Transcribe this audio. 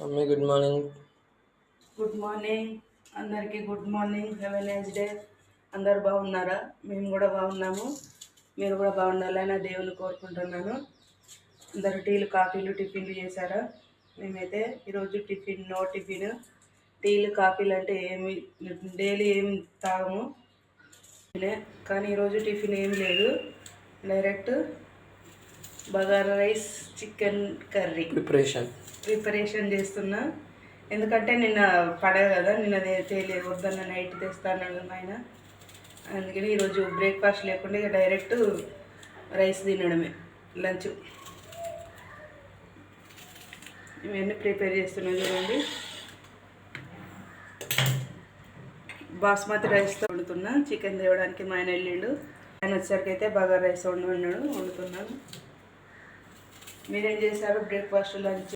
Mummy good morning. Good morning అందరికీ. Good morning. Have a nice day. అందరు బాగున్నారా? మేము కూడా బాగున్నాము. మీరు కూడా బాగుండాలని దేవుని కోరుకుంటున్నాను. అందరు టీలు కాఫీలు టిఫిన్లు చేశారా? మేమైతే ఈరోజు నో టిఫిన్. టీలు కాఫీలు అంటే ఏమి డైలీ ఏమి తాగము, కానీ ఈరోజు టిఫిన్ ఏమి లేదు. Direct bagara rice chicken curry preparation చేస్తున్నా. ఎందుకంటే నిన్న పడదు కదా, నిన్న తేలేదు, వద్దన్న నైట్ తెస్తాను ఆయన. అందుకని ఈరోజు బ్రేక్ఫాస్ట్ లేకుండా ఇక డైరెక్ట్ రైస్ తినడమే లంచ్. ఇవన్నీ ప్రిపేర్ చేస్తున్నాం చూడండి. బాస్మతి రైస్తో వండుతున్నా. చికెన్ తేవడానికి మా ఆయన వెళ్ళిండు. ఆయన వచ్చేసరికి అయితే బగారా రైస్ వండుతున్నాను. మీరేం చేశారు బ్రేక్ఫాస్ట్ లంచ్?